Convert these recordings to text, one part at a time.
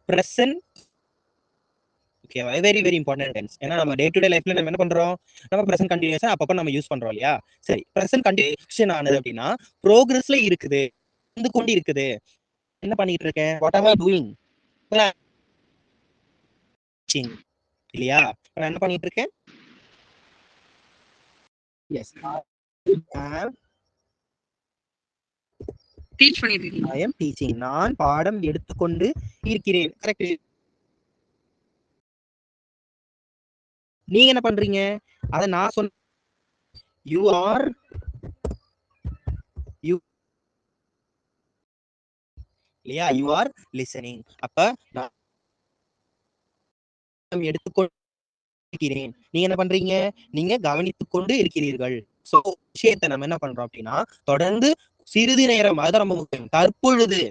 Present. ஓகேவா? Very very important tense. ஏன்னா நம்ம டே டு டே லைஃப்ல நம்ம என்ன பண்றோம், நம்ம பிரசன்ட் கண்டினியூஸா அப்பப்ப நம்ம யூஸ் பண்றோம் இல்லையா? சரி, பிரசன்ட் கண்டினியூஷன் ஆனது அப்படின்னா ப்ரோக்ரஸ்ல இருக்குது, வந்து கொண்டு இருக்குது. என்ன பண்ணிட்டு இருக்கேன், வாட் ஆர் ஐ டூயிங் இல்லையா? நான் என்ன பண்ணிட்டு இருக்கேன், எஸ் டீச் பண்ணிட்டு இருக்கீங்க. I am teaching. நான் பாடம் எடுத்துக்கொண்டு இருக்கிறேன். கரெக்ட். நீங்க என்ன பண்றீங்க, அத நான் சொன்ன யூ ஆர் யூ இல்லையா, யூ ஆர் லிசனிங். அப்ப நான் எடுத்துக்கொண்டு இருக்கிறேன், நீங்க என்ன பண்றீங்க, நீங்க கவனித்துக் கொண்டு இருக்கிறீர்கள். சோ விஷயத்தை நம்ம என்ன பண்றோம் அப்படின்னா தொடர்ந்து சிறிது நேரம், அதுதான் ரொம்ப முக்கியம். தற்பொழுது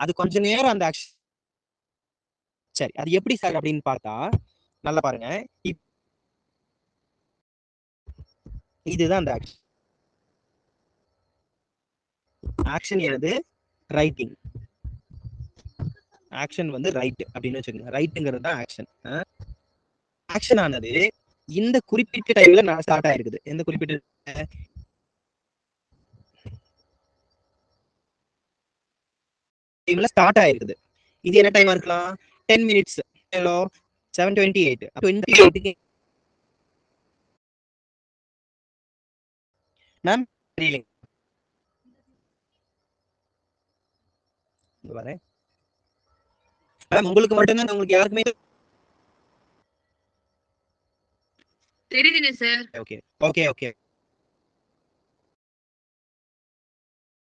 அது கொஞ்ச நேரம் அந்த ஆக்ஷன். சரி, அது எப்படி சார் அப்படின்னு பார்த்தா நல்லா பாருங்க. இதுதான் அந்த ஆக்ஷன். ஆக்ஷன் எனது ரைட்டிங். ஆக்ஷன் வந்து ரைட் அப்படின்னு வச்சுக்கோங்க. ரைட்டுங்கிறது தான் ஆக்ஷன். ஆக்ஷன் ஆனது இந்த குறிப்பிட்ட டைம்ல நான் ஸ்டார்ட் ஆயிருக்குது. எந்த குறிப்பிட்ட டைம்ல ஸ்டார்ட் ஆயிருக்குது. இது என்ன டைமா இருக்கலாம், 10 மினிட்ஸ். ஹலோ 7:28 28க்கு மேம் தெரியலைங்க வரேன் மேம். உங்களுக்கு மட்டும்தான், உங்களுக்கு யாருக்குமே தெரியுதுங்க சார். Okay okay okay.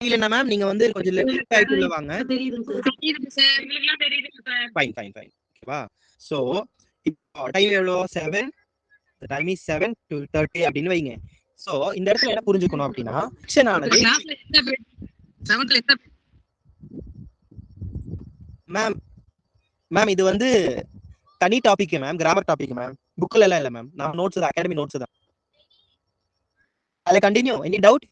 இல்ல மேம், நீங்க வந்து கொஞ்சம் லெஃப்ட் சைடு உள்ள வாங்க. தெரியுதுங்க சார். எங்களுக்குலாம் தெரியுதுங்க சார். Fine fine fine. ஓகேவா? சோ இப்போ டைம் எவ்வளோ, 7. the time is 7:30 அப்படின்னு வைங்க. சோ இந்த இடத்துல என்ன புரிஞ்சுக்கணும் அப்படின்னா ஆக்ஷன் ஆனது மேம் மேம் இது வந்து தனி topic ma'am, grammar topic ma'am. புக்ல எல்லாம் இல்ல மேம், நான் நோட்ஸ் தான், அகாடமி நோட்ஸ் தான். அதுல கண்டினியூ. Any doubt?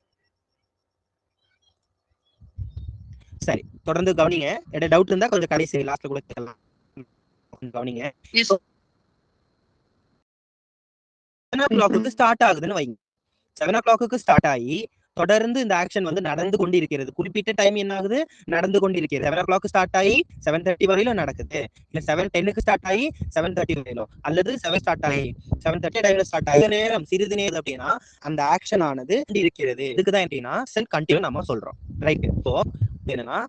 சரி, தொடர்ந்து கவனிங்க. எதாவது டவுட் இருந்தா கொஞ்சம் கடைசி லாஸ்ட்ல கூட கேட்கலாம். கவனிங்க. 7 o'clock ஸ்டார்ட் ஆகுதுன்னு வைங்க. 7 o'clock ஸ்டார்ட் ஆகி தொடர்ந்து இந்த ஆக்ஷன் வந்து நடந்து கொண்டு இருக்கிறது. குறிப்பிட்ட டைம் என்ன ஆகுது, நடந்து கொண்டு இருக்கிறது. 7 o'clock ஸ்டார்ட் ஆகி 7:30 வரையிலும் நடக்குது. இல்ல 7:10 ஸ்டார்ட் ஆகி 7:30 வரையிலும், அல்லது 7 ஸ்டார்ட் ஆகி 7:30 டைம்ல ஸ்டார்ட் ஆகி நேரம், சிறிது நேரம் அப்படின்னா அந்த ஆக்ஷன் ஆனது இருக்கிறது. இதுக்குதான் எப்படின்னா கண்டினியூ நம்ம சொல்றோம். ரைட். இப்போ என்னன்னா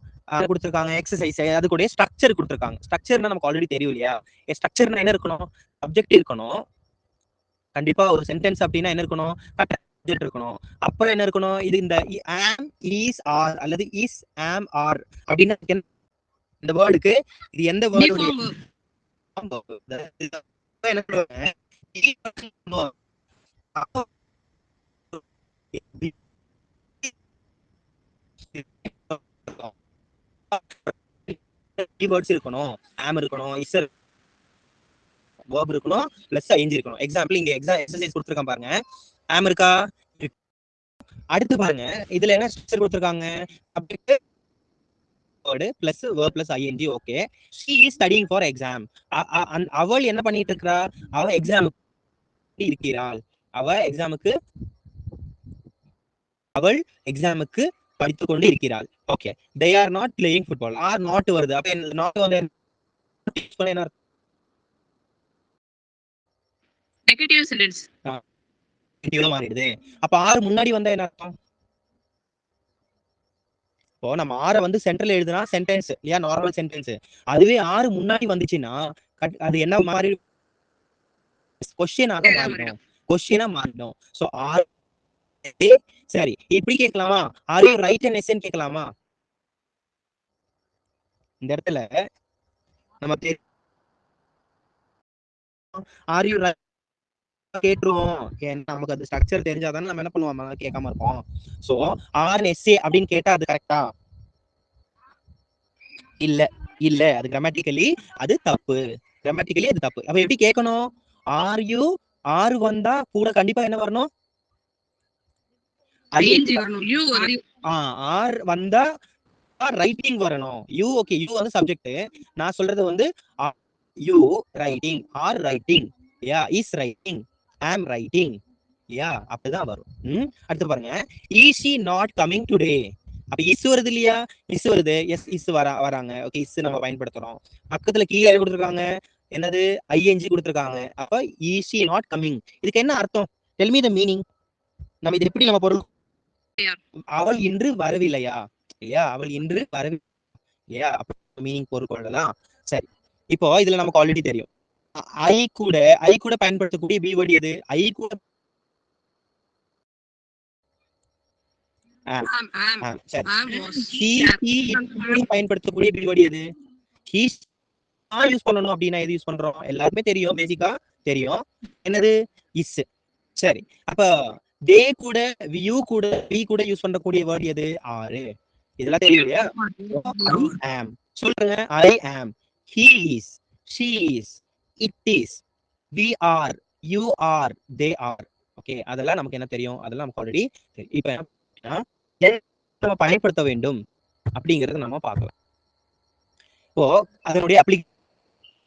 கொடுத்துருக்காங்க எக்ஸசைஸ், அது கூட ஸ்ட்ரக்சர் கொடுத்துருக்காங்க. ஸ்ட்ரக்சர்னா நமக்கு ஆல்ரெடி தெரியும் இல்லையா? ஸ்ட்ரக்சர்னா என்ன இருக்கணும், சப்ஜெக்ட் இருக்கணும். கண்டிப்பா ஒரு சென்டென்ஸ் அப்படின்னா என்ன இருக்கணும், சப்ஜெக்ட் இருக்கணும். அப்புறம் என்ன இருக்கணும், இது இந்த am is are அல்லது is am are அப்படின்னா இந்த வேர்டுக்கு இது எந்த வேர்டு என்ன சொல்லுவாங்க, கீவேர்ட்ஸ் இருக்கணும், am இருக்கணும், is verb இருக்கணும், பிளஸ் ing இருக்கணும். எக்ஸாம்பிள் இங்க எக்ஸசைஸ் கொடுத்துருக்கான் பாருங்க. am இருக்கா? அடுத்து பாருங்க, இதுல என்ன ஸ்ட்ரக்சர் கொடுத்துருக்காங்க, subject word plus verb plus ing. Okay, she is studying for exam. அவள் என்ன பண்ணிட்டு இருக்கா, அவ எக்ஸாமுக்கு இருக்கிறாள். அவள் எக்ஸாமுக்கு படித்துக் கொண்டு இருக்கிறாள். Okay, they are not playing football. are not வருது. அப்ப not வந்து என்ன, நெகட்டிவ் சென்டென்ஸ் மாறிடுது. அப்ப ஆறு முன்னாடி வந்தா என்ன அர்த்தம், இப்போ நம்ம ஆற வந்து சென்டர்ல எழுதுனா சென்டென்ஸ் இல்லையா, நார்மல் சென்டென்ஸ். அதுவே ஆறு முன்னாடி வந்துச்சுன்னா அது என்ன மாறி, கொஸ்டினாக மாறிடும். கொஸ்டினா மாறிடும். சோ ஆர் சரி, இப்படி கேட்கலாமா, are you right an essay கேட்கலாமா? இந்த இடத்துல நம்ம ஆர் யூ கேட்டுருவோம். நமக்கு அது ஸ்ட்ரக்சர் தெரிஞ்சாதானே நம்ம என்ன பண்ணுவோம், கேட்காம இருப்போம். சோ ஆர் எஸ்ஏ அப்படின்னு கேட்டா அது கரெக்டா? இல்ல இல்ல, அது கிராமட்டிக்கலி அது தப்பு. கிராமட்டிக்கலி அது தப்பு. அப்ப எப்படி கேட்கணும், ஆர் யூ, ஆர் வந்தா கூட கண்டிப்பா என்ன வரணும், ஆர் வந்தா ரைட்டிங் வரணும். யூ ஓகே, யூ வந்து சப்ஜெக்ட். நான் சொல்றது வந்து you writing, are writing, yeah, is writing, am writing, yeah, அப்படிதான் வரும். அடுத்து பாருங்க, is she not coming today. அப்ப இஸ் வருது இல்லையா? இஸ் வருது. எஸ், இஸ் வராங்க. ஓகே, இஸ் நம்ம பயன்படுத்துறோம். பக்கத்துல கீழே கொடுத்துருக்காங்க, என்னது, ஐஎன்ஜி கொடுத்துருக்காங்க. அப்ப இஸ் ஷி நாட் கமிங், இதுக்கு என்ன அர்த்தம்? Tell me the meaning. நம்ம இது எப்படி நம்ம பொருள், அவள் இன்று வரவில்லையா, இல்லையா? அவள் இன்று வரவில்லை, இல்லையா? அப்ப மீனிங் பொருள் கொள்ளலாம். சரி, இப்போ இதுல நமக்கு ஆல்ரெடி தெரியும், ஐ கூட பயன்படுத்தக்கூடிய பி வேர்ட் எது? ஐ கூட பயன்படுத்தக்கூடிய பி வேர்ட் எது? ஹீ யூஸ் பண்ணணும் அப்படின்னா எது யூஸ் பண்றோம்? எல்லாருமே தெரியும், பேசிக்கா தெரியும், என்னது, இஸ். சரி, அப்ப தே கூட, யூ கூட, வி கூட யூஸ் பண்ணக்கூடிய வேர்ட் எது? ஆறு. இதெல்லாம் தெரியும் இல்லையா? I am சொல்லுங்க. I am, he is, she is, it is, we are, you are, they are. Okay, அதெல்லாம் நமக்கு என்ன தெரியும்? அதெல்லாம் நமக்கு ஆல்ரெடி தெரியும். இப்போ நம்ம பயன்படுத்த வேண்டும் அப்படிங்கறத நம்ம பார்க்கலாம். இப்போ அதனுடைய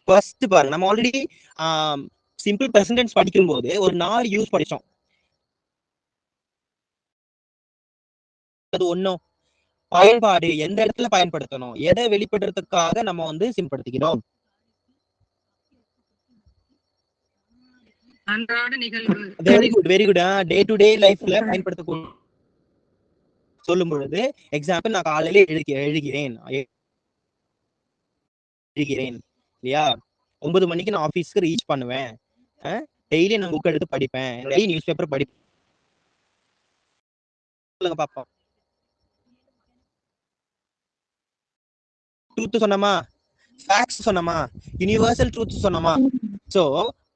ஃபர்ஸ்ட் பாருங்க, நம்ம ஆல்ரெடி சிம்பிள் பிரசன்ட் டென்ஸ் படிக்கும் போது ஒரு 4 யூஸ் படிச்சோம். அது ஒண்ணும் பயன்பாடு, எந்த இடத்துல பயன்படுத்தணும், எதை வெளிப்படுறதுக்காக நம்ம வந்து சிம்படுத்திக்கிறோம். Very good, very good. Day to day லைஃப்ல பயன்படுத்தக்கூடிய சொல்லும் பொழுது எக்ஸாம்பிள், நான் காலையில எழுகிறேன் இல்லையா? 9 மணிக்கு நான் ஆபீஸ்க்கு ரீச் பண்ணுவேன். டெய்லி நான் புக் எடுத்து படிப்பேன், டெய்லி நியூஸ் பேப்பர் படிப்பேன். சொல்லுங்க பாப்போம். ட்ரூத் சொன்னமா, ஃபேக்ட்ஸ் சொன்னமா, யுனிவர்சல் ட்ரூத் சொன்னமா. சோ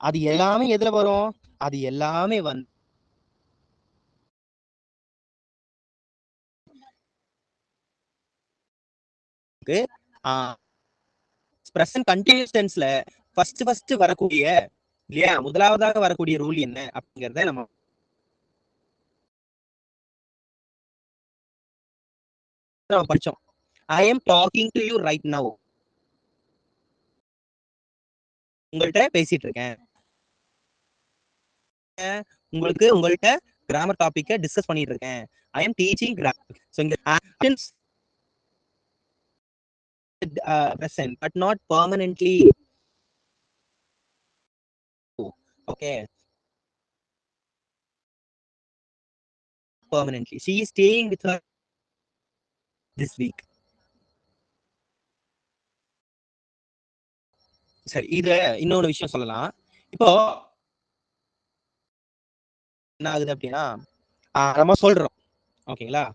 அது எல்லாமே எதுல வரும்? அது எல்லாமே வந்து பிரசன்ட் கண்டினியூஸ் டென்ஸ்ல ஃபர்ஸ்ட் வரக்கூடிய, இல்லையா, முதலாவதாக வரக்கூடிய ரூல் என்ன அப்படிங்கறத நம்ம படிச்சோம். I am talking to you right now. உங்கள்கிட்ட பேசிட்டு இருக்கேன். உங்கள்கிட்ட கிராமர் டாபிக்க டிஸ்கஸ் பண்ணிட்டு இருக்கேன். I am teaching grammar. So இங்க actions present but not permanently. Okay, permanently. She is staying with her this week. சரி, இது இன்னொரு விஷயம் சொல்லலாம். இப்போ என்ன ஆகுது அப்படின்னா, நம்ம சொல்றோம், ஓகேங்களா,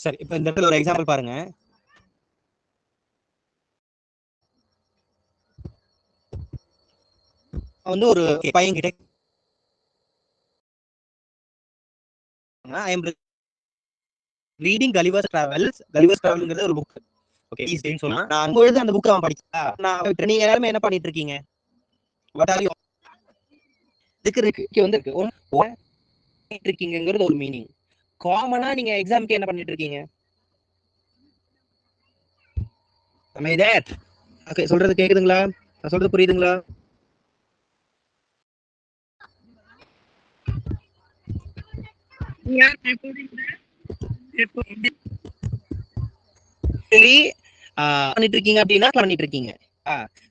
சரி, இப்ப இந்த இடத்துல ஒரு எக்ஸாம்பிள் பாருங்க. வந்து ஒரு பையன் கிட்ட I am reading Gulliver's Travels. Gulliver's Travelங்கிறது ஒரு புக். ஓகே, ஈஸின்னு சொன்னா நான் அங்குழுது அந்த புக் அவன் படிச்சா, நான் நீங்க எல்லாரும் என்ன பண்ணிட்டு இருக்கீங்க? What are you? இதுக்கு வந்து இருக்கீங்கிறது ஒரு மீனிங். காமனா நீங்க எக்ஸாம்க்கு என்ன பண்ணிட்டு இருக்கீங்க? ஓகே, சொல்றது கேக்குதுங்களா? நான் சொல்றது புரியுதுங்களா? பண்ணிட்டு இருக்கீங்க அப்படின்னா பண்ணிட்டு இருக்கீங்க,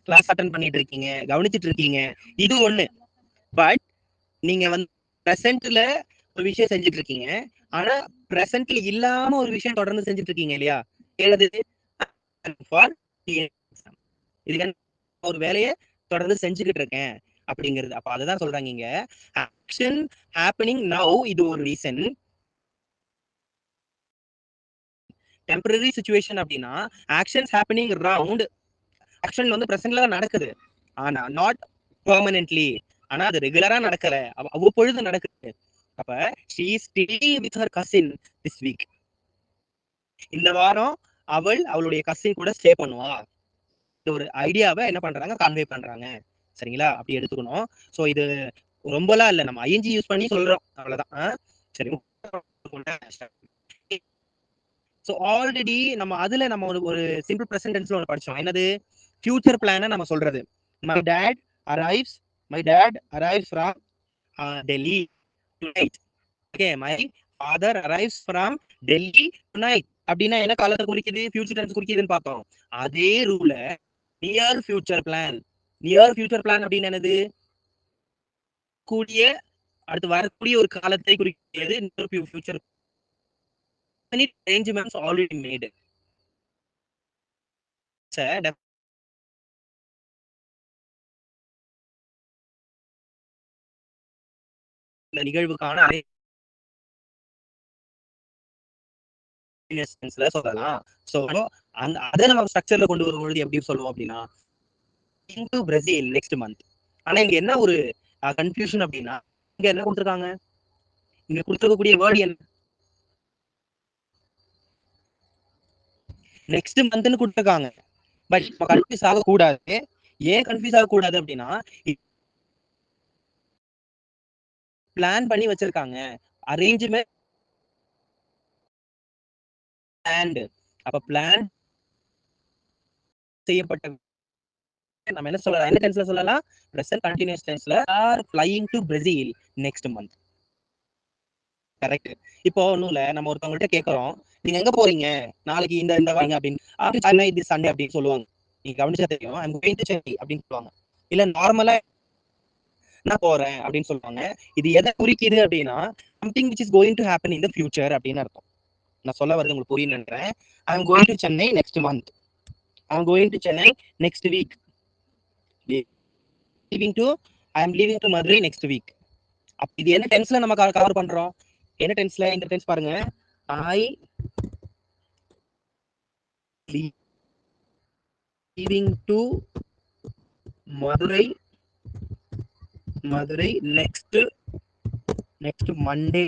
கிளாஸ் அட்டெண்ட் பண்ணிட்டு இருக்கீங்க, கவனிச்சிட்டு இருக்கீங்க, இது ஒண்ணு. பட் நீங்க வந்து பிரசன்ட்ல ஒரு விஷயம் செஞ்சுட்டு இருக்கீங்க, ஆனா பிரசன்ட்ல இல்லாம ஒரு விஷயம் தொடர்ந்து செஞ்சுட்டு இருக்கீங்க இல்லையா? எழுது ஃபார் இதுக்கு ஒரு வேலையை தொடர்ந்து செஞ்சுக்கிட்டு இருக்கேன் அப்படிங்கிறது. அப்ப அதுதான் சொல்றாங்க இங்க ஆக்ஷன் ஹேப்பனிங் நவ், இது ஒரு ரீசன். டெம்பரரி சிச்சுவேஷன் அப்படின்னா ஆக்ஷன்ஸ் ஹேப்பனிங் அரவுண்ட், ஆக்ஷன் வந்து பிரசன்ட்ல நடக்குது ஆனா நாட் பெர்மனன்ட்லி, ஆனா அது ரெகுலரா நடக்கல, அவ்வப்பொழுது நடக்குது. அப்ப she is staying with her cousin this week, இந்த வாரம் அவள் அவளுடைய கசின் கூட ஸ்டே பண்ணுவா. ஒரு ஐடியாவை என்ன பண்றாங்க, கான்வே பண்றாங்க. சரிங்களா, அப்படி எடுத்துக்கணும். சோ இது ரொம்பலாம் இல்ல, நம்ம ஐஎன்ஜி யூஸ் பண்ணி சொல்றோம், அவ்வளவுதான். சரி, சோ ஆல்ரெடி நம்ம அதுல நம்ம ஒரு சிம்பிள் பிரசன்ட் டென்ஸ்ல ஒன்று படிச்சோம். என்னது, ஃபியூச்சர் பிளான நம்ம சொல்றது. My dad arrives from Delhi tonight. Okay, my father arrives from Delhi tonight அப்படின்னா என்ன காலத்தை குறிக்குது, ஃபியூச்சர் டென்ஸ் குறிக்குதுன்னு பார்த்தோம். அதே ரூல நியர் ஃபியூச்சர் பிளான் அப்படின்னு என்னது, கூடிய அடுத்து வரக்கூடிய ஒரு காலத்தை குறிக்கிறது. Future arrangements already made. இந்த நிகழ்வுக்கான சொல்லலாம். சோ அதை நம்ம ஸ்ட்ரக்சர்ல கொண்டு வரும்பொழுது எப்படி சொல்லுவோம் அப்படின்னா, இன்டு பிரேசில் நெக்ஸ்ட் மந்த். ஆனா இங்க என்ன ஒரு கன்ஃபியூஷன் அப்படின்னா, இங்க என்ன கொடுத்துருக்காங்க, இங்க கொடுத்துருக்கக்கூடிய வேர்டு என்ன, நெக்ஸ்ட் மந்த்னு கொடுத்துருக்காங்க. பட் கன்ஃபியூஸ் ஆகக்கூடாது. ஏன் கன்ஃபியூஸ் ஆகக்கூடாது அப்படின்னா, பிளான் பண்ணி வச்சிருக்காங்க, அரேஞ்ச்மெண்ட். அப்ப பிளான் செய்யப்பட்ட நம்ம என்ன சொல்லலாம், என்ன டென்ஸ்ல சொல்லலாம், பிரசன்ட் கண்டினியூஸ் டென்ஸ்ல are flying to Brazil next month. Correct. இப்போ ஒண்ணுல நம்ம ஒருத்தவங்கள்ட்ட கேட்கறோம், நீங்க எங்க போறீங்க நாளைக்கு, இந்த வாங்க அப்படின்னு, சென்னை இது சண்டே அப்படின்னு சொல்லுவாங்க. நீங்க கவனிச்சா தெரியும், ஐ அம் கோயிங் டு சென்னை அப்படின்னு சொல்லுவாங்க. இல்ல நார்மலா நான் போறேன் அப்படின்னு சொல்லுவாங்க. இது எதை குறிக்குது அப்படின்னா, something which is going to happen in the future அப்படின்னு அர்த்தம். நான் சொல்ல வரது உங்களுக்கு புரியும் நினைக்கிறேன். I am going to Chennai next month, I am going to Chennai next week, I am leaving to Madurai next week. இது என்ன டென்ஸ்ல நம்ம கவர் பண்றோம், என்ன டென்ஸ்ல, இந்த டென்ஸ் பாருங்க, I leaving to Madurai next Monday.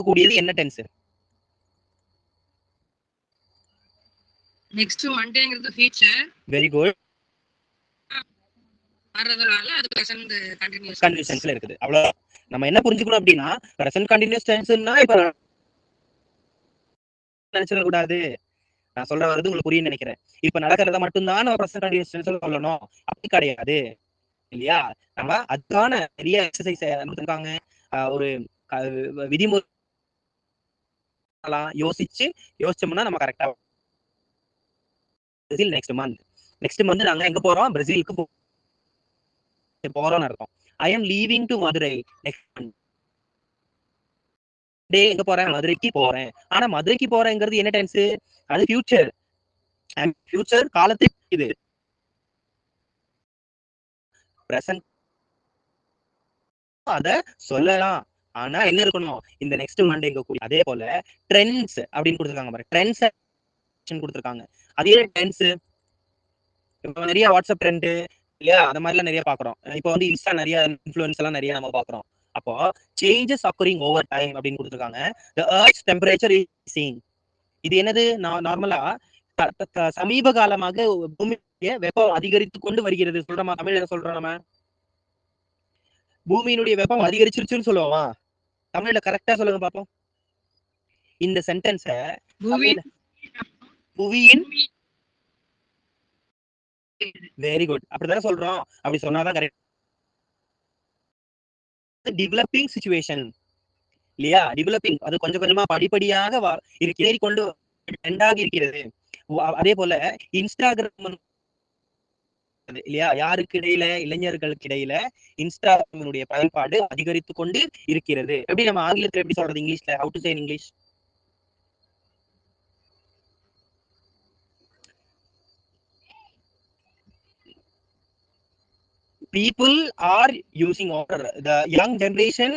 கூடியது என்ன டென்ஸ், நெக்ஸ்ட் மண்டேங்கிறது ஃபியூச்சர். Very good. வரதுனால அது பிரசன்ட் கண்டினியூஸ் டென்ஸ்ல இருக்குது. அவ்வளவு நம்ம என்ன புரிஞ்சுக்கணும் அப்படின்னா, பிரசன்ட் கண்டினியூஸ் டென்ஸ்னா இப்ப நினைச்சிட கூடாது. நான் சொல்ற வருது உங்களுக்கு புரியும் நினைக்கிறேன். இப்ப நடக்கிறத மட்டும்தான் நம்ம பிரசன்ட் கண்டினியூஸ் டென்ஸ்ல சொல்லணும், அப்படி கிடையாது இல்லையா. நம்ம அதுக்கான நிறைய எக்ஸசைஸ் இருக்காங்க, ஒரு விதிமுறை யோசிச்சோம்னா நம்ம கரெக்டா. பிரேசில் நெக்ஸ்ட் மந்த் நாங்க எங்க போறோம், பிரேசிலுக்கு போறோம்னு அர்த்தம். I am leaving to Madurai next month. டே எங்க போறேன், மதுரைக்கு போறேன். ஆனா மதுரைக்கு போறேங்கிறது என்ன டென்ஸ், அது ஃபியூச்சர். ஃபியூச்சர் காலத்தை இது பிரசன்ட் அத சொல்லலாம். ஆனா என்ன இருக்கணும், இந்த நெக்ஸ்ட் மண்டே கூடிய. அதே போல ட்ரெண்ட்ஸ் அப்படின்னு கொடுத்துருக்காங்க பாருங்க, ட்ரெண்ட்ஸ் கொடுத்துருக்காங்க. அதே ட்ரெண்ட்ஸ் இப்போ நிறைய வாட்ஸ்அப் ட்ரெண்ட் இல்லையா, அந்த மாதிரி எல்லாம் நிறைய பாக்குறோம். இப்போ வந்து இன்ஸ்டா நிறைய இன்ஃபுளுன்ஸ் எல்லாம் நிறைய நம்ம பாக்குறோம். அப்போ சேஞ்சஸ் அக்கரிங் ஓவர் டைம் அப்படின்னு கொடுத்துருக்காங்க. the earth's temperature is seeing, இது என்னது, நார்மலா சமீப காலமாக பூமியுடைய வெப்பம் அதிகரித்து கொண்டு வருகிறது சொல்றோமா, தமிழ்ல சொல்றோம் நம்ம, பூமியினுடைய வெப்பம் அதிகரிச்சிருச்சுன்னு சொல்லுவோமா, தமிழ்ல கரெக்டா சொல்லுங்க பாப்போம் இந்த சென்டென்ஸ. புவியின் வெரி குட், அப்படிதானே சொல்றோம், அப்படி சொன்னாதான் கரெக்ட். டெவலப்பிங் சிச்சுவேஷன் இல்லையா, டெவலப்பிங் அது கொஞ்சம் கொஞ்சமா படிப்படியாக ஏறி கொண்டு ட்ரெண்டாக இருக்கிறது. அதே போல இன்ஸ்டாகிராம் இல்லையா, யாருக்கு இடையில, இளைஞர்களுக்கு இடையில இன்ஸ்டாகிராமினுடைய பயன்பாடு அதிகரித்து கொண்டு இருக்கிறது. எப்படி நம்ம ஆங்கிலத்துல எப்படி சொல்றது, இங்கிலீஷ்ல how to say in English, people are using, or the young generation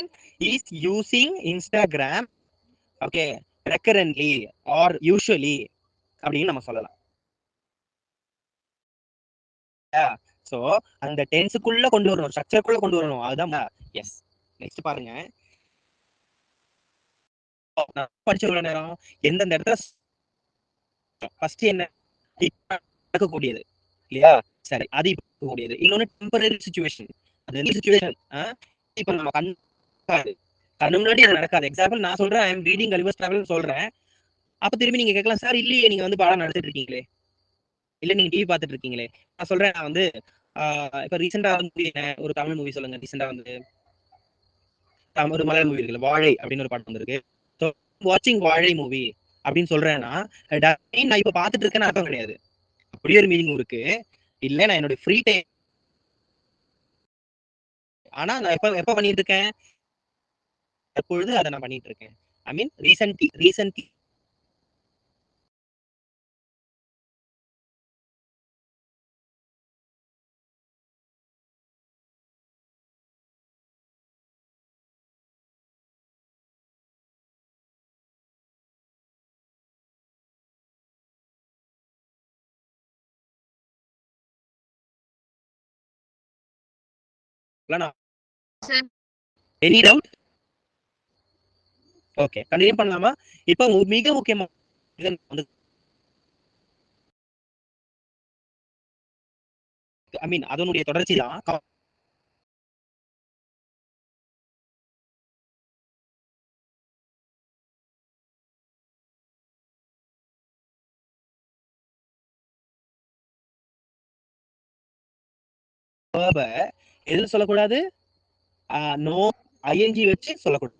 is using Instagram, okay, recurrently or usually அப்படின்னு நம்ம சொல்லலாம். சோ அந்த டென்ஸுக்குள்ள கொண்டு வரணும், ஸ்ட்ரக்சருக்குள்ள கொண்டு வரணும். அதுதான் எஸ். நெக்ஸ்ட் பாருங்க, படிச்ச எவ்வளவு நேரம், எந்தெந்த இடத்துல ஃபர்ஸ்ட் என்ன நடக்கக்கூடியது இல்லையா, சரி அது இப்ப கூடியது. இன்னொன்னு டெம்பரரி சிச்சுவேஷன், அது சிச்சுவேஷன் இப்ப நம்ம கண்ணு முன்னாடி அது நடக்காது. எக்ஸாம்பிள் நான் சொல்றேன், I am reading Gulliver's travel சொல்றேன், அப்ப திரும்பி நீங்க கேட்கலாம், சார் இல்லையே நீங்க வந்து பாடம் நடத்திட்டு இருக்கீங்களே, இல்ல நீங்க டிவி பார்த்துட்டு இருக்கீங்களே. நான் சொல்றேன், நான் வந்து இப்ப ரீசெண்டா வந்து ஒரு தமிழ் மூவி சொல்லுங்க, ரீசெண்டா வந்து ஒரு மலையாள மூவி இருக்குல்ல, வாழை அப்படின்னு ஒரு பாட்டு வந்திருக்கு. ஸோ வாட்சிங் வாழை மூவி அப்படின்னு சொல்றேன்னா நான் இப்ப பாத்துட்டு இருக்கேன்னு அர்த்தம் கிடையாது. அப்படி ஒரு மீனிங் இருக்கு. இல்ல நான் என்னோட ஃப்ரீ டைம், ஆனா நான் எப்ப பண்ணிட்டு இருக்கேன், எப்பொழுது அதை நான் பண்ணிட்டு இருக்கேன். I mean recently any doubt? Okay, continue பண்ணலாமா? இப்போ மிக முக்கியமா ஐ மீன் அதனுடைய தொடர்ச்சி தான் எதுல சொல்லக்கூடாது, நோ ஐஎன்ஜி வச்சு சொல்லக்கூடாது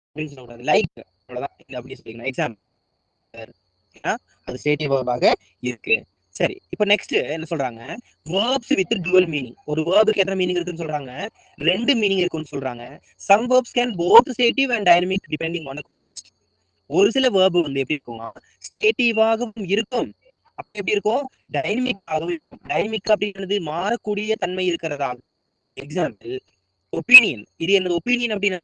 அப்படின்னு சொல்லக்கூடாது. லைக் அவ்வளவுதான் அப்படி சொல்லிக்கணும். எக்ஸாம்பிள் அது ஸ்டேட்டிவ் வெர்பாக இருக்கு. சரி, இப்போ நெக்ஸ்ட் என்ன சொல்றாங்க, verbs with dual meaning. ஒரு வேர்புக்கு எத்தனை மீனிங் இருக்குன்னு சொல்றாங்க, ரெண்டு மீனிங் இருக்குன்னு சொல்றாங்க. some verbs can both stative and dynamic depending on the context. ஒரு சில வேர்பு வந்து எப்படி இருக்கும், ஸ்டேட்டிவாகவும் இருக்கும், அப்ப எப்படி இருக்கும், டைனமிக்காகவும் இருக்கும். டைனமிக் அப்படின்றது மாறக்கூடிய தன்மை இருக்கிறதா. எக்ஸாம்பிள் ஒப்பீனியன், இது என்னோட ஒப்பீனியன் அப்படின்னு.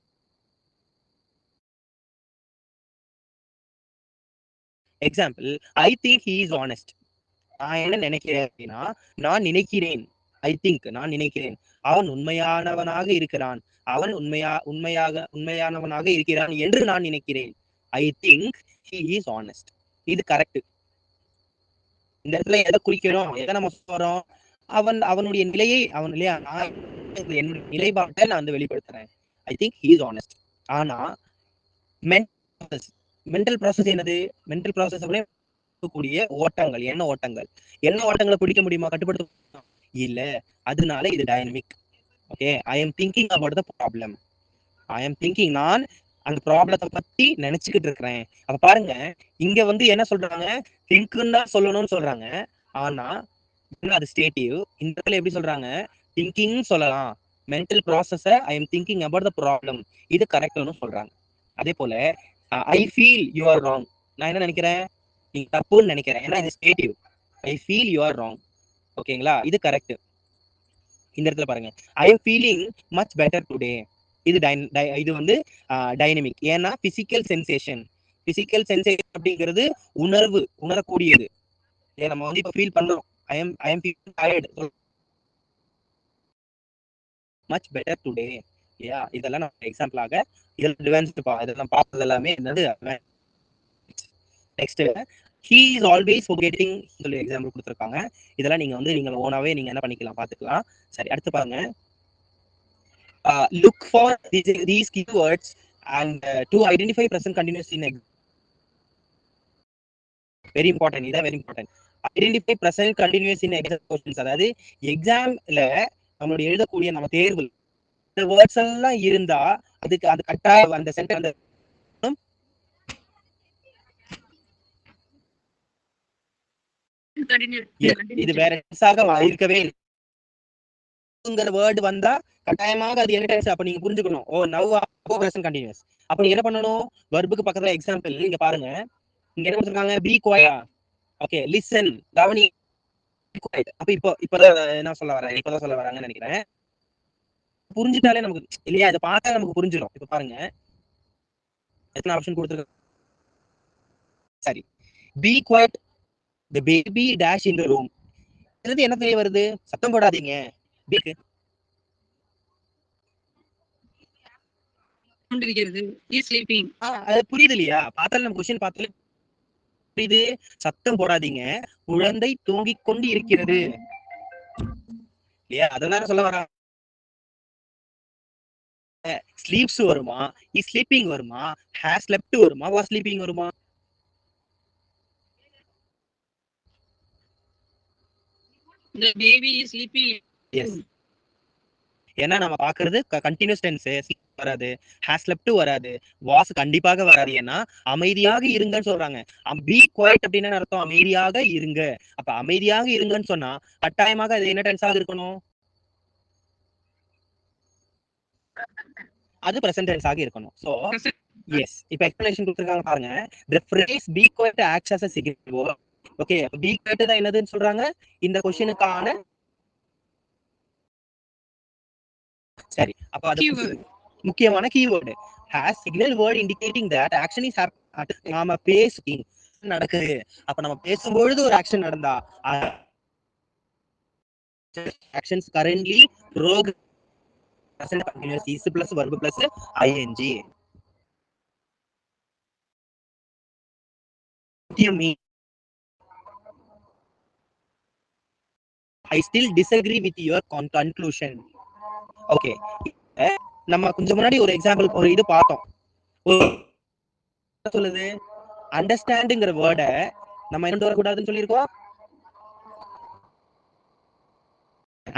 Example I think he is honest. நான் என்ன நினைக்கிறேன் அப்படின்னா, நான் நினைக்கிறேன், ஐ திங்க் நான் நினைக்கிறேன், அவன் உண்மையானவனாக இருக்கிறான், அவன் உண்மையானவனாக இருக்கிறான் என்று நான் நினைக்கிறேன். ஐ திங்க் ஹி இஸ் ஆனஸ்ட். இது கரெக்ட். இந்த இடத்துல எதை குறிக்கிறோம், எதை நம்ம சொல்றோம், அவனுடைய நிலையை, அவன் இல்லையா, நான் என்னுடைய நிலைப்பாட்டை நான் வந்து வெளிப்படுத்துறேன். I think he is honest. ஆனா மென்டல் ப்ராசஸ் என்னது, மென்டல் ப்ராசஸ் கூடிய ஓட்டங்கள், என்ன ஓட்டங்களை பிடிக்க முடியுமா, கட்டுப்படுத்த இல்ல. அதனால இது dynamic. Okay, I am thinking about the problem. I am thinking, நான் அந்த ப்ராப்ளத்தை பத்தி நினைச்சுக்கிட்டு இருக்கிறேன். அப்ப பாருங்க, இங்க வந்து என்ன சொல்றாங்க, திங்க்னு தான் சொல்லணும்னு சொல்றாங்க. ஆனா அது ஸ்டேட்டிவ். இந்த இடத்துல எப்படி சொல்றாங்க, திங்கிங் சொல்லலாம். Mental process I am thinking about the problem, இது கரெக்ட்னு சொல்றாங்க. அதே போல I feel you are wrong, நான் என்ன நினைக்கிறேன், நீங்க தப்புன்னு நினைக்கிறேன், ஏன்னா இது stative. I feel you are wrong, ஓகேங்களா, இது கரெக்ட். இந்த இடத்துல பாருங்க, I am feeling much better today, இது இது வந்து டைனமிக். ஏன்னா பிசிக்கல் சென்சேஷன் அப்படிங்கிறது உணரக்கூடியது. நம்ம வந்து இப்ப ஃபீல் பண்றோம், ஐ am feeling tired, much better today. இதெல்லாம் நம்ம எக்ஸாம்பிளாக இதெல்லாம் பார்த்தது எல்லாமே என்னது. Next he is always forgetting சொல்லி எக்ஸாம்பிள் கொடுத்திருக்காங்க. இதெல்லாம் நீங்க வந்து நீங்க ஓனாவே நீங்க என்ன பண்ணிக்கலாம், பாத்துக்கலாம். சரி, அடுத்து பாருங்க, look for these keywords and to identify present continuous in very important. இதான் very important. Identify present continuous in exam questions. அதாவது எக்ஸாம்ல நம்மளுடைய எழுதக்கூடிய நம்ம தேர்வு இந்த வேர்ட்ஸ் எல்லாம் இருந்தா அதுக்கு அது கட்டாயம் அந்த சென்டர் அந்த இது வேற இருக்கவே இல்லைங்கிற வேர்டு வந்தா கட்டாயமாக அது என்ன டென்ஸ். அப்ப நீங்க புரிஞ்சுக்கணும், ஓ நவ் பிரசன்ட் கண்டினியூஸ். அப்ப நீங்க என்ன பண்ணணும், வெர்புக்கு பக்கத்துல எக்ஸாம்பிள் இங்க பாருங்க, இங்க என்ன கொடுத்திருக்காங்க, பி குவைட், ஓகே, லிசன், கவனி, அப்ப இப்பதான் என்ன சொல்ல வரேன், இப்பதான் சொல்ல வராங்கன்னு நினைக்கிறேன். புரிஞ்சுட்டாலே நமக்கு இல்லையா, இதை பார்த்தா நமக்கு புரிஞ்சிடும். இப்ப பாருங்க, எத்தனை ஆப்ஷன் கொடுத்துருக்க. சரி, be quiet the baby dash in the room. இது என்ன தெரிய வருது? சத்தம் போடாதீங்க. பிக்கு அது புரியுது இல்லையா? பார்த்தாலும் நம்ம கொஸ்டின் பார்த்தாலே புரியுது. சத்தம் போடாதீங்க, குழந்தை தூங்கிக் கொண்டு இருக்கிறது இல்லையா? அதெல்லாம் சொல்ல வரா. ஸ்லீப்ஸ் வருமா, இஸ் ஸ்லீப்பிங் வருமா, ஹேஸ் ஸ்லெப்ட் வருமா, வாஸ் ஸ்லீப்பிங் வருமா? The baby is sleeping. Yes. ஏன்னா நம்ம பாக்குறது கண்டினியூஸ் டென்ஸ், வராது, ஹேஸ் ஸ்லெப்ட் வராது, வாஸ் கண்டிப்பாக வராது. ஏன்னா அமைதியாக இருங்கன்னு சொல்றாங்க. பி குவைட் அப்படின்னா அர்த்தம் அமைதியாக இருங்க. அப்ப அமைதியாக இருங்கன்னு சொன்னா கட்டாயமாக அது என்ன டென்ஸாக இருக்கணும்? அது பிரசன்ட் டென்ஸாக இருக்கணும். சோ எஸ், இப்ப எக்ஸ்பிளனேஷன் கொடுத்திருக்காங்க பாருங்க. the phrase be quiet acts as a signal verb. Okay, be quiet தான் என்னதுன்னு சொல்றாங்க இந்த क्वेश्चनக்கான. சரி, அப்ப அது முக்கியமான keyword. has signal word indicating that action is happening. நாம பேசும் நடக்குது. அப்ப நம்ம பேசும்பொழுது ஒரு ஆக்ஷன் நடந்தா actions currently progress present continuous is plus verb plus ing. What do you mean? I still disagree with your conclusion. Okay, நம்ம கொஞ்சம் முன்னாடி ஒரு எக்ஸாம்பிள் ஒரு இது பார்த்தோம். சொல்லுது அண்டர்ஸ்டாண்டுங்கிற வேர்டை நம்ம என்ன வரக்கூடாதுன்னு சொல்லியிருக்கோம்.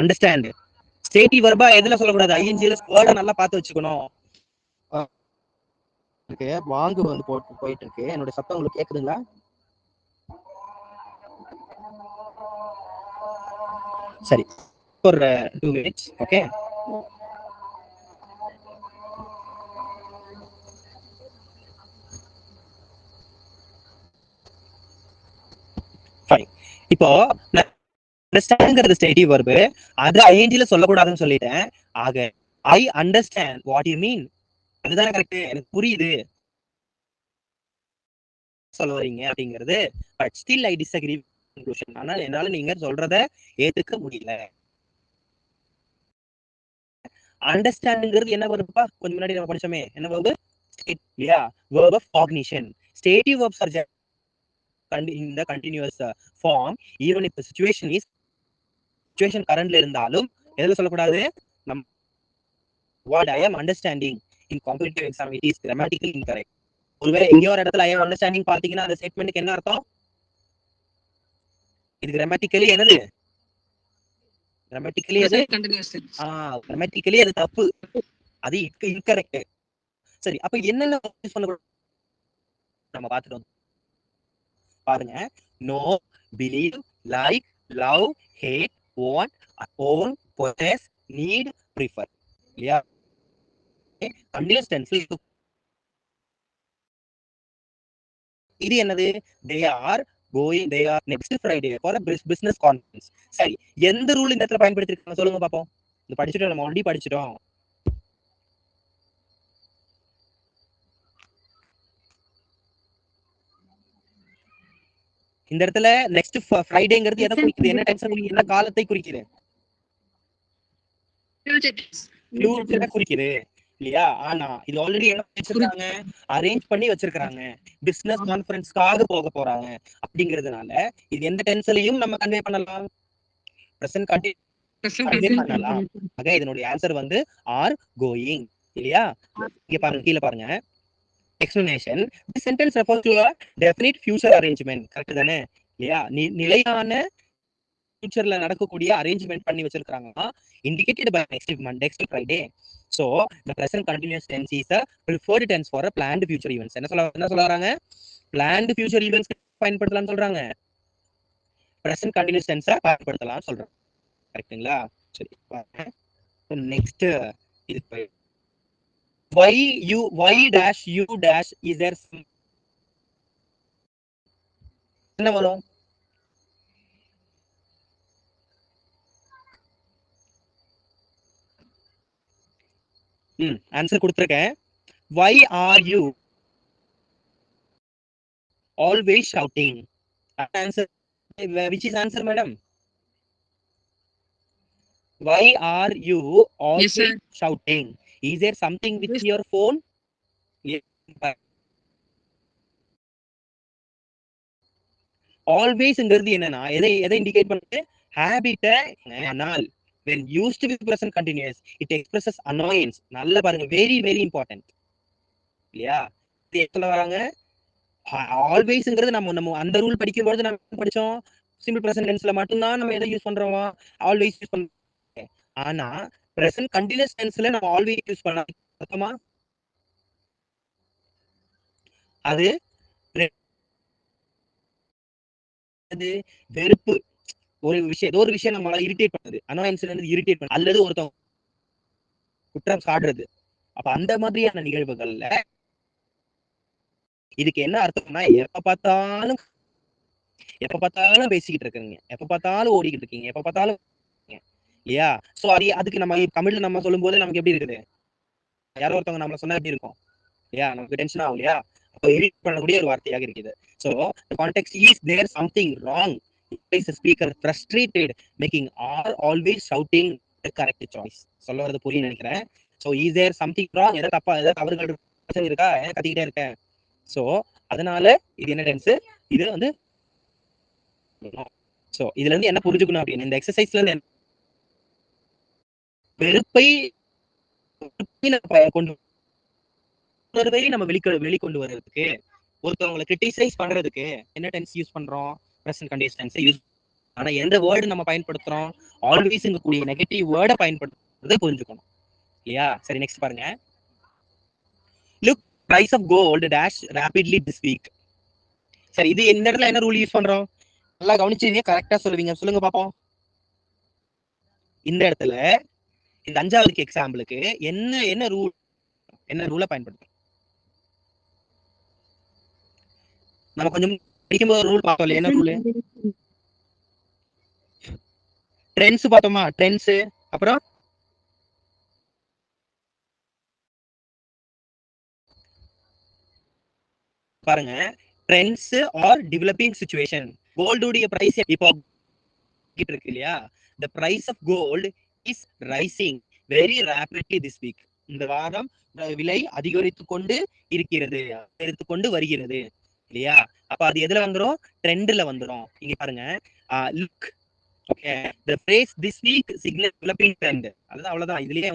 அண்டர்ஸ்டாண்ட் ஸ்டேட்டிவ் வர்பா எதுல சொல்லக்கூடாது? ஐஎன்ஜில வேர்டை நல்லா பார்த்து வச்சுக்கணும். வாங்கு வந்து போயிட்டு இருக்கு. என்னோட சத்தம் உங்களுக்கு கேக்குதுங்களா? சரி, ஒரு 2 minutes. Okay, fine. இப்போ அண்டர்ஸ்டாண்ட்ங்கிறது ஸ்டேட்டிவ் வர்ப், அது ஐஎன்ஜில சொல்லக்கூடாதுன்னு சொல்லிட்டேன். ஆக I understand what you mean, அதுதானே கரெக்ட். எனக்கு புரியுது சொல்ல வரீங்க அப்படிங்கிறது. But still I disagree conclusion. ஆனால் என்னால நீங்க சொல்றத ஏத்துக்க முடியல. அண்டர்ஸ்டாண்டுங்கிறது என்ன வர்பா? கொஞ்சம் முன்னாடி நம்ம படிச்சோமே, என்ன வர்பு? இல்லையா? verb of cognition. Stative verbs are in the continuous form even if the situation currently இருந்தாலும் எதுல சொல்லக்கூடாது? நம் what I am understanding in competitive exam it is grammatically incorrect. ஒருவேளை எங்கேயோ ஒரு இடத்துல I am understanding பாத்தீங்கன்னா அந்த ஸ்டேட்மெண்ட்க்கு என்ன அர்த்தம்? இது கிராமட்டிக்கலி என்னது? கிராமட்டிக்கலி அது கிராமட்டிக்கலி அது தப்பு, அது இன்கரெக்ட். சரி, அப்ப என்னென்ன நம்ம பார்த்துட்டோம் பாருங்க. Know, believe, like, love, hate, want, own, possess, need, prefer இல்லையா? Continuous tense. இது என்னது? they are going, they are next Friday for a business conference. சரி, எந்த ரூல் இந்த இடத்துல பயன்படுத்திருக்காங்க சொல்லுங்க பாப்போம். இது படிச்சுட்டோம், நம்ம ஆல்ரெடி படிச்சுட்டோம். இந்த இடத்துல நெக்ஸ்ட் ஃப்ரைடேங்கிறது எதை குறிக்குது? என்ன டென்ஸ் குறிக்குது? என்ன காலத்தை குறிக்குது? ஃபியூச்சரை குறிக்குது இல்லையா? ஆனா இது ஆல்ரெடி என்ன வச்சிருக்காங்க? அரேஞ்ச் பண்ணி வச்சிருக்காங்க. பிசினஸ் கான்ஃபரன்ஸ்க்காக போக போறாங்க அப்படிங்கிறதுனால இது எந்த டென்ஸ்லயும் நம்ம கன்வே பண்ணலாம், பிரசன்ட் கன்வே பண்ணலாம். ஆக இதனுடைய ஆன்சர் வந்து ஆர் கோயிங் இல்லையா? இங்க பாருங்க, கீழே பாருங்க. explanation, this sentence refers to a definite future arrangement. Correct தானே இல்லையா? நிலையான ஃபியூச்சர்ல நடக்கக்கூடிய அரேஞ்ச்மென்ட் பண்ணி வச்சிருக்காங்க, indicated by next Friday. So the present continuous tense is a preferred tense for a planned future events. என்ன சொல்றாங்க? planned future events பயன்படுத்தலாம்னு சொல்றாங்க, present continuous tense பயன்படுத்தலாம்னு சொல்றாங்க. கரெக்ட்டுங்களா? சரி, நெக்ஸ்ட் இது why dash you dash is there என்ன வரும்? Answer கொடுத்துருக்கேன். why are you always shouting? Answer, which is answer, madam? Why are you always shouting? Is there something with your phone? ஆல்வேஸ்ங்கிறது என்னன்னா எதை indicate பண்ணுது? ஹேபிட்ட. ஆனால் when used to be present continuous it expresses annoyance. நல்ல பாருங்க, very very important இல்லையா? சொல்ல வராங்க ஆல்வேஸ்ங்கிறது நம்ம அந்த ரூல் படிக்கும்போது நம்ம படிச்சோம் சிம்பிள் பிரசன்ட் டென்ஸ்ல மட்டும்தான் நம்ம எதை யூஸ் பண்றோம்? ஆல்வேஸ் யூஸ் பண்றோம். ஆனா பிரசன்ட் கண்டினியூஸ் டென்ஸ்ல நம்ம ஆல்வேஸ் யூஸ் பண்ணலாம். அர்த்தமா? அது வெறுப்பு. ஒரு விஷயம் நம்மளால இரிட்டேட் பண்ணுது, அனாயன்ஸ்ல இருந்து இரிட்டேட் பண்ணு, அல்லது ஒருத்தவங்க குற்றம் சாடுறது. அப்ப அந்த மாதிரியான நிகழ்வுகள்ல இதுக்கு என்ன அர்த்தம்னா எப்ப பார்த்தாலும் பேசிக்கிட்டு இருக்கீங்க, எப்ப பார்த்தாலும் ஓடிக்கிட்டு இருக்கீங்க, எப்ப பார்த்தாலும் இல்லையா? சோ அதுக்கு நம்ம தமிழ்ல நம்ம சொல்லும் போது நமக்கு எப்படி இருக்குது? யாரோ ஒருத்தவங்க நம்மள சொன்னா எப்படி இருக்கும் இல்லையா? நமக்கு டென்ஷன் ஆகும் இல்லையா? அப்ப இரிட்டேட் பண்ணக்கூடிய ஒரு வார்த்தையாக இருக்குது. So the context is there something wrong. Is the speaker frustrated, making or always shouting the correct choice? சொல்ல வரது புரியும் நினைக்கிறேன். So is there something wrong? ஏதாவது தப்பா, ஏதாவது தவறுகள் இருக்கா? கத்திக்கிட்டே இருக்கேன். சோ அதனால இது என்ன டென்ஸ்? இது வந்து சோ இதுல இருந்து என்ன புரிஞ்சுக்கணும் அப்படின்னு, இந்த எக்ஸசைஸ்ல இருந்து வெறுப்பை கொண்டு நம்ம வெளிக்கொண்டு வர்றதுக்கு, ஒருத்தவங்களை கிரிட்டிசைஸ் பண்றதுக்கு என்ன டென்ஸ் யூஸ் பண்றோம்? Present continuous tense use. ஆனா எந்த வேர்டு நம்ம பயன்படுத்துறோம்? ஆல்வேஸ்ங்க கூடிய நெகட்டிவ் வேர்டை பயன்படுத்துறதை புரிஞ்சுக்கணும் இல்லையா? சரி, நெக்ஸ்ட் பாருங்க. Look, price of gold dash rapidly this week. சரி, இது இந்த இடத்துல என்ன ரூல் யூஸ் பண்றோம்? நல்லா கவனிச்சீங்க, கரெக்டா சொல்லுவீங்க. சொல்லுங்க பாப்போம். இந்த இடத்துல இந்த 5வது எக்ஸாம்பிளுக்கு என்ன ரூலை பயன்படுத்தும்? நம்ம கொஞ்சம் படிக்கும்போது ரூல் பார்த்தோம் இல்லையா? என்ன ரூல்? ட்ரெண்ட்ஸ் பார்த்தோமா? ட்ரெண்ட்ஸ். அப்புறம் பாருங்க, ட்ரெண்ட்ஸ் ஆர் டெவலப்பிங் சிச்சுவேஷன். கோல்டுடைய பிரைஸ் இப்போ இருக்கு இல்லையா? the price of gold is rising very rapidly this week. இந்த வாரம் விலை அதிகரித்துக் கொண்டு இருக்கிறது, அதிகரித்துக் கொண்டு வருகிறது இல்லையா? அப்ப அது எதுல வந்துரும்? ட்ரெண்ட்ல வந்துரும். இங்க பாருங்க, look. Okay, the phrase this week signals developing trend. அதுதான், அவ்வளவுதான். இதுலயே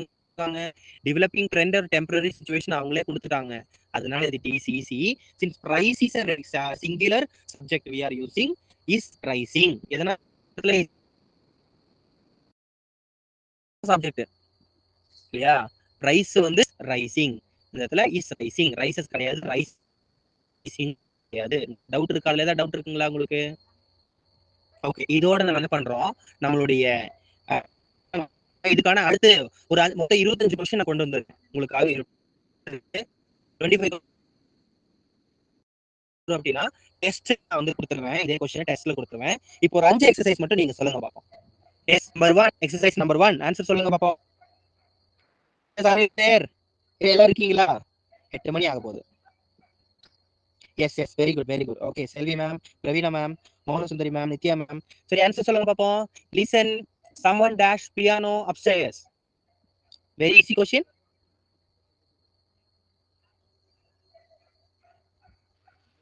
developing trend or temporary situation அவங்களே கொடுத்துட்டாங்க. அதனால இது easy. Since price is a singular subject we are using is rising. எதனால சப்ஜெக்ட் இல்லையா? பிரைஸ் வந்து ரைசிங். இந்த இடத்துல இஸ் ரைசிங், ரைசஸ் கிடையாது, ரைசிங் கிடையாது. டவுட் இருக்கா? ஏதாவது டவுட் இருக்குங்களா உங்களுக்கு? ஓகே, இதோட நம்ம என்ன பண்றோம்? நம்மளுடைய இதுக்கான அடுத்து ஒரு மொத்தம் 25 கொஸ்டின் கொண்டு வந்திருக்கேன் உங்களுக்காக. 25 அப்படின்னா டெஸ்ட் வந்து கொடுத்துருவேன். இதே கொஸ்டின் டெஸ்ட்ல கொடுத்துருவேன். இப்போ ஒரு 5 எக்ஸசைஸ் மட்டும் நீங்க சொல்லுங்க பாப்போம். Test number 1, exercise number 1, answer சொல்லுங்க பாப்போம். எல்லாம் இருக்கீங்களா? 8 மணி ஆக போகுது. Yes, very good. Okay, Selvi ma'am, Raveena ma'am, மோகன சுந்தரி மேம், நித்யா மேம். சரி, ஆன்சர் சொல்லுங்க பாப்போம். Listen, someone dash piano upstairs. Very easy question.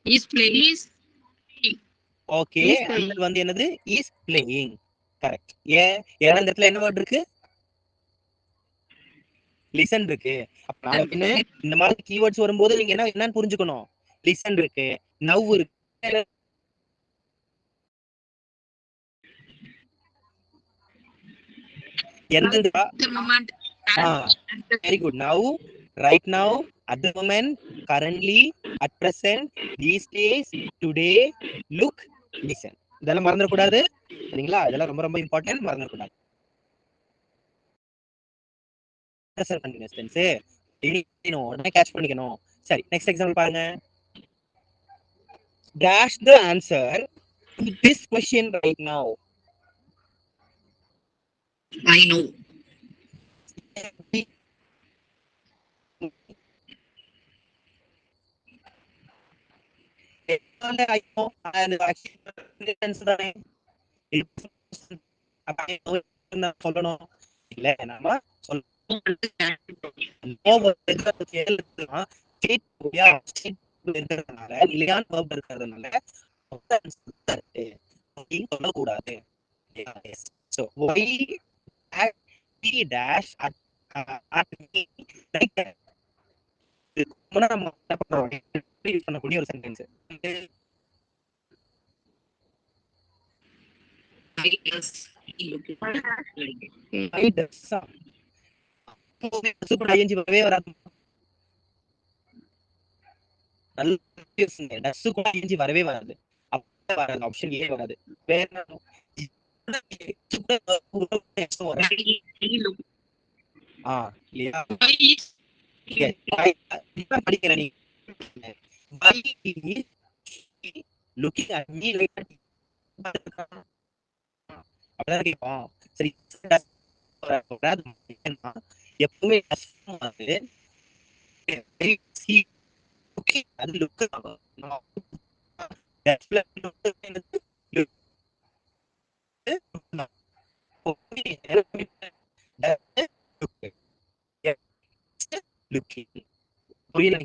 Is playing. ஓகே, ஆன்சர் வந்து என்னது? is playing. கரெக்ட். ஏன்னா இந்த இடத்துல என்ன வேர்ட் இருக்கு? லிசன் இருக்கு. அப்ப நாளைக்கு என்ன இந்த மாதிரி கீவேர்ட்ஸ் வரும்போது நீங்க என்னன்னு புரிஞ்சுக்கணும்? லிசன் இருக்கு, நவ் இருக்கு. Very good. Now, right now, at the moment, currently, at present, these days, today, look, listen. இதெல்லாம் மறந்துடக்கூடாது சரிங்களா? இதெல்லாம் ரொம்ப ரொம்ப இம்பார்ட்டன்ட், மறந்துடக்கூடாது. கண்டினியூஸ் டென்ஸ் உடனே கேட்ச் பண்ணிக்கணும். சரி, நெக்ஸ்ட் எக்ஸாம்பிள் பாருங்க. dash the answer to this question right now. I know. I know and actually தானே சொல்லணும் இல்ல நம்ம இருக்கிறதுனால சொல்லக்கூடாது. So why at P dash at me like that? நம்ம என்ன பண்றோம் யூஸ் பண்ணக்கூடிய ஒரு sentence I does he look I does super ING வரவே வராது. நல்ல டஸ் கூட ஐஎன்ஜி வரவே வராது. அப்ப வராது ஆப்ஷன் ஏ வராது. வேற இல்லையா படிக்கிறேன் நீ லுக்கிங் அட் மீ லைக் அப்படிதான் கேட்போம். சரி எப்பவுமே அது லுக் புரியல